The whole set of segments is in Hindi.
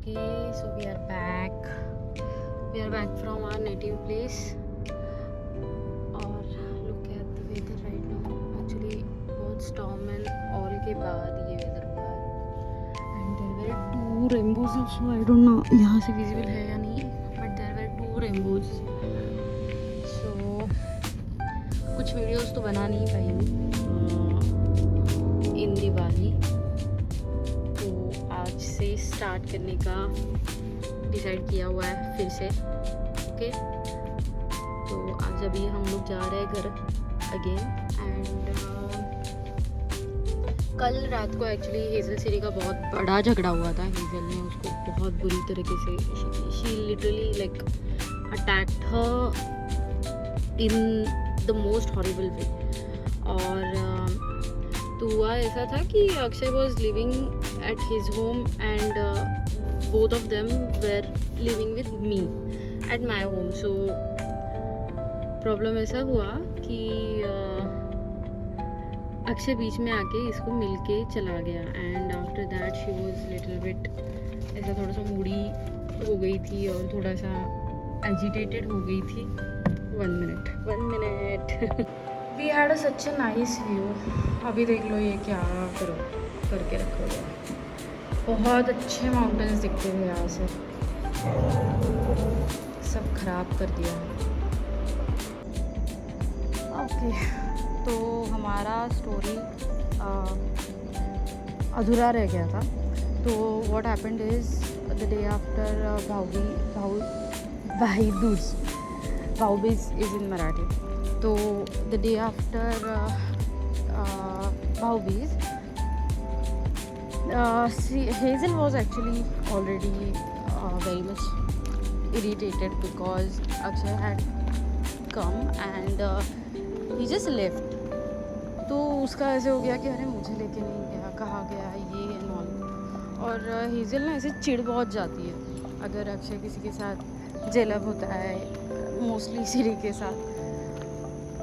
Okay, so we are back. We are back from our native place. और look at the weather right now. Actually, बहुत storm and all के बाद ये weather हुआ है. And there were two rainbows also. I don't know यहाँ से visible है या नहीं. But there were two rainbows. So कुछ videos तो बना नहीं पाई इन दिवाली. आज से स्टार्ट करने का डिसाइड किया हुआ है फिर से. ओके, तो आज अभी हम लोग जा रहे हैं घर अगेन. एंड कल रात को एक्चुअली हेज़ल सिरी का बहुत बड़ा झगड़ा हुआ था. हेज़ल ने उसको बहुत बुरी तरीके से, she literally like attacked her in the most horrible way. और तो हुआ ऐसा था कि Akshay was living at his home and both of them were living with me at my home. So problem ऐसा हुआ कि अक्षय बीच में आके इसको मिलके चला गया. and after that she was little bit ऐसा थोड़ा सा मूडी हो गई थी और थोड़ा सा agitated हो गई थी. one minute we had a such a nice view. अभी देख लो ये क्या करके रखा गया. बहुत अच्छे माउंटेन्स दिखते थे यहाँ से, सब खराब कर दिया. ओके, तो हमारा स्टोरी अधूरा रह गया था. तो what happened is the day after भाई दूज, भाऊबीज इज़ इन मराठी. तो the day after Bhaubeej Hazel was actually already very much irritated because Akshay had come and he just left. तो उसका ऐसे हो गया कि अरे मुझे लेके नहीं गया, कहाँ गया ये एंड ऑल. और हेज़ल ना ऐसे चिढ़ बहुत जाती है अगर अक्षय किसी के साथ जेलब होता है, मोस्टली सिरी के साथ.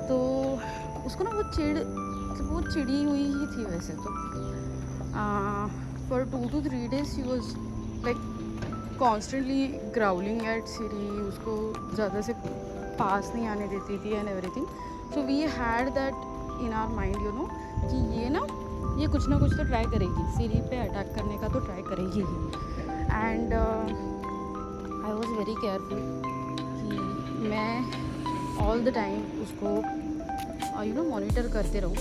तो उसको ना वो चिड़ी हुई ही थी वैसे तो. For 2 to 3 days she was like constantly growling at Siri. उसको ज़्यादा से पास नहीं आने देती थी and everything. So we had that in our mind, you know, कि ये कुछ ना कुछ तो ट्राई करेगी, Siri पे अटैक करने का तो ट्राई करेगी ही. And I was very careful कि मैं all the time उसको मॉनिटर करते रहूँ.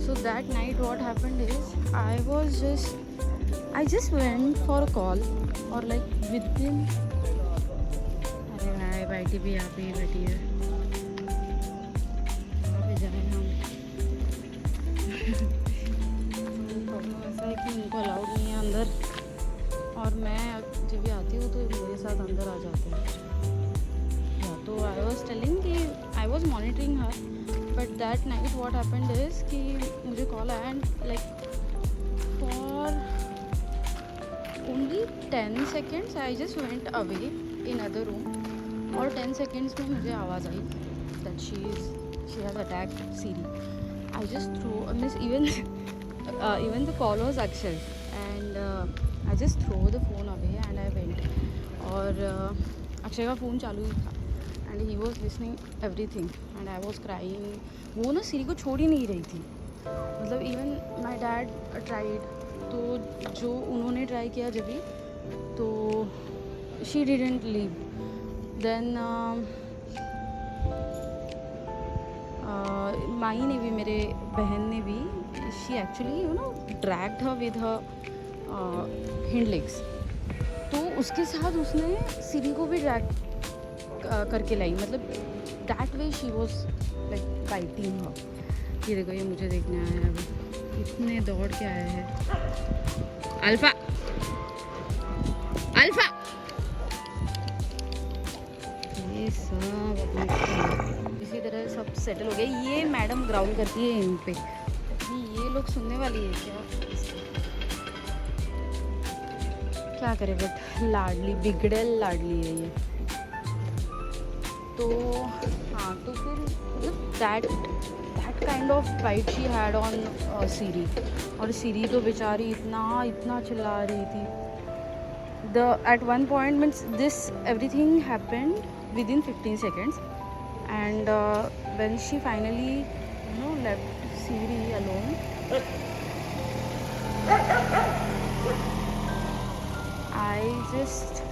So that night what happened is I just went for a call or like within. अरे भाई बैठी भी यहाँ पे ही बैठी है, वहाँ पे जाए हम. प्रॉब्लम ऐसा है कि उनको अलाउड नहीं है अंदर, और मैं जब भी आती हूँ तो मेरे साथ अंदर आ जाते हैं. तो I was telling कि I was monitoring her. But that night what happened is कि मुझे कॉल आया and like for only 10 seconds I just went away in other room. और 10 seconds में मुझे आवाज़ आई that she has attacked Siri. I just even the call was Akshay and I just throw the phone away and I went. और अक्षय का फ़ोन चालू ही था and he was listening everything and I was crying. वो ना सिरी को छोड़ ही नहीं रही थी. मतलब even my dad tried, तो जो उन्होंने ट्राई किया जब भी, तो she didn't leave. Then माई ने भी, मेरे बहन ने भी, she actually dragged her with her hind legs. तो उसके साथ उसने सिरी को भी ड्रैग करके लाई. मतलब that way she was like fighting her. ये देखो, ये मुझे देखने आया है अभी, इतने दौड़ के आए हैं. अल्फा ये सब इसी तरह सब सेटल हो गया. ये मैडम ग्राउंड करती है इन पे, ये लोग सुनने वाली है क्या करे. बट लाडली, बिगड़ल लाडली है ये. तो हाँ, तो फिर that kind of bite she had on Siri. और सीरी तो बेचारी इतना चिल्ला रही थी. At one point, means this everything happened within 15 seconds, and when she finally left Siri alone, I just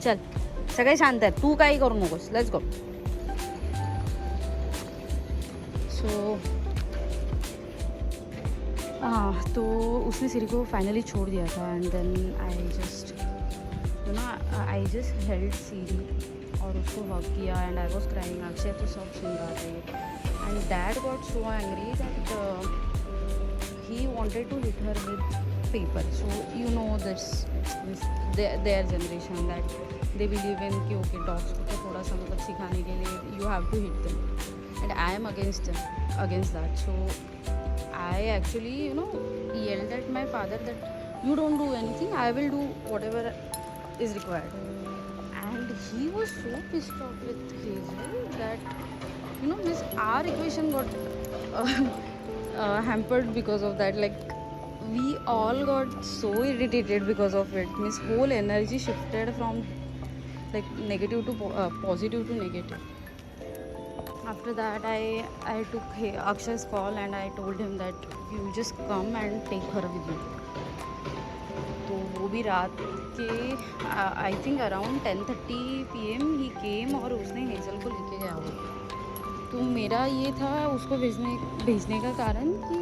चल सगळे शांत आहेत, तू काही करू नकोस, लेट्स गो. सो हाँ, तो उसने सिरी को फाइनली छोड़ दिया था. And then I just held Siri और उसको हग किया. And I was crying. Akshay तो सब सुन रहा था. And dad got so angry that he wanted to hit her with paper. So you know this their generation that they believe in कि ओके डॉग्स को थोड़ा सा मतलब सिखाने के लिए you have to hit them. And I am against that. So I actually, yelled at my father that you don't do anything, I will do whatever is required. And he was so pissed off with Hazel that, our equation got hampered because of that. Like, we all got so irritated because of it. Means whole energy shifted from like negative to positive to negative. After that, I took Akshay's call and I told him that you just come and take her with you. तो वो भी रात के I think around 10:30 PM he came और उसने हेज़ल को लेके गया वो. तो मेरा ये था उसको भेजने का कारण कि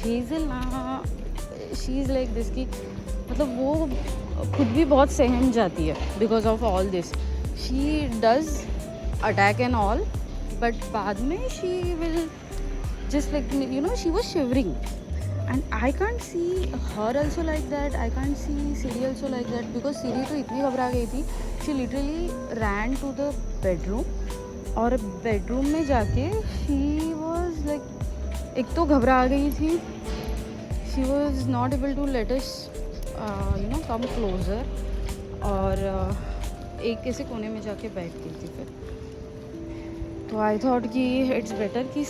हेज़ल ना शी इज़ लाइक दिस कि मतलब वो खुद भी बहुत सहम जाती है because of all this. She does attack and all, but बाद में she will just like she was shivering, and I can't see her also like that. I can't see Siri also like that because Siri तो इतनी घबरा गई थी. She literally ran to the bedroom और bedroom में जाके she was like एक तो घबरा गई थी. She was not able to let us come closer और एक ऐसे कोने में जाके बैठ गई थी. फिर तो आई थॉट कि इट्स बेटर कि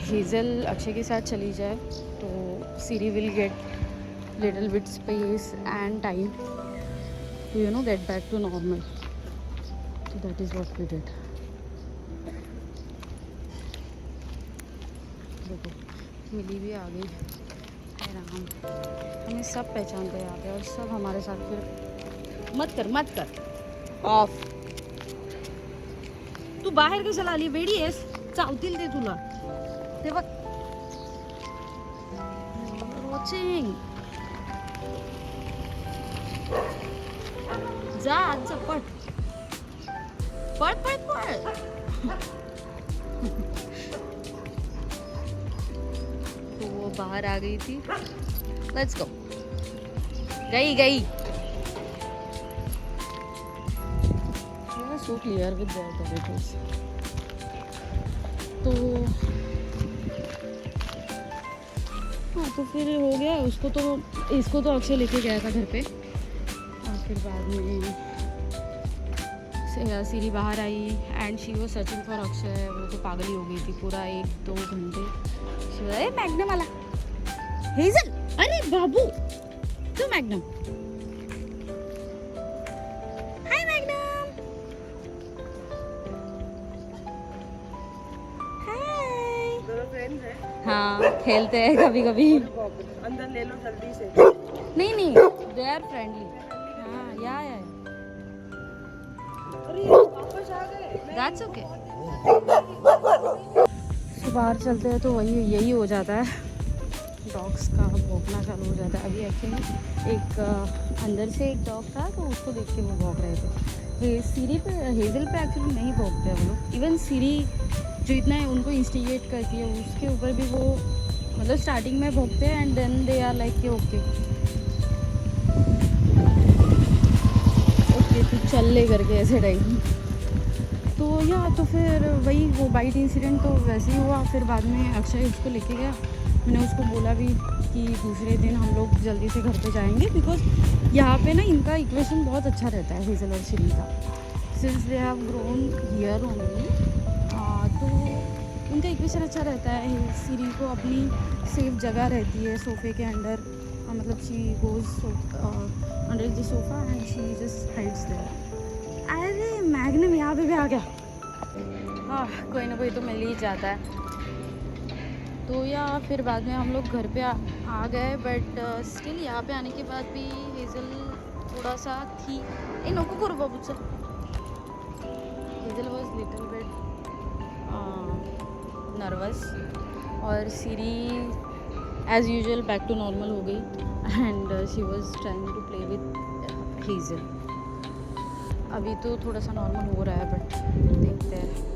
हेज़ल अक्षय के साथ चली जाए तो Siri will get little bit space and time to get back to normal. तो that is what we did. देखो मिली भी आ गई. आराम हमें सब पहचानते आ गए और सब हमारे साथ. फिर मत कर ऑफ. तू बाहेर कशाला आली? वेडी आहेस? चावतील ते तुला. ते बघ वॉचिंग. जा आजचा पट. तो वो बाहर आ गई थी. Let's go. गई so clear with their territories. तो हाँ, तो फिर हो गया. इसको तो अक्षय लेके गया था घर पे. और फिर बाद में सीरी बाहर आई and she was searching for Akshay. वो तो पागल ही हो गई थी पूरा 1-2 घंटे. मैग्नम आला. हेज़ल, अरे बाबू तो मैग्नम. हाँ खेलते हैं कभी अंदर ले लो जल्दी से. नहीं दे आर फ्रेंडली. हाँ या वापस आ गए. That's okay. बाहर चलते हैं तो यही हो जाता है. डॉग्स का भौंकना चालू हो जाता है. अभी एक्चुअली एक अंदर से एक डॉग था तो उसको देख के वो भौंक रहे थे. सीरी पे हेज़ल पे एक्चुअली नहीं भौंकते वो लोग. इवन सीरी जो इतना है उनको इंस्टिगेट करती है उसके ऊपर भी वो मतलब स्टार्टिंग में भौंकते हैं and then they are like okay तू चल ले करके ऐसे टाइप. तो फिर वही वो बाइट इंसिडेंट तो वैसे ही हुआ. फिर बाद में अक्षय उसको लेके गया मैंने उसको बोला भी कि दूसरे दिन हम लोग जल्दी से घर पे जाएंगे, बिकॉज यहाँ पे ना इनका इक्वेशन बहुत अच्छा रहता है हेज़ल और श्री का, since they have grown here only. तो उनका इक्वेशन अच्छा रहता है। श्री को अपनी सेफ जगह रहती है सोफ़े के अंडर, मतलब she goes under the sofa and she just hides there. अरे मैग्नम यहाँ पे भी आ गया। हाँ, कोई ना कोई तो मिल ही जाता है। तो या फिर बाद में हम लोग घर पे आ गए, बट स्टिल यहाँ पे आने के बाद भी हेज़ल थोड़ा सा थी, ए नको करू बाबूचं, Hazel was little bit nervous, और Siri as usual back to normal हो गई and she was trying to play with Hazel. अभी तो थोड़ा सा नॉर्मल हो रहा है, बट देखते हैं।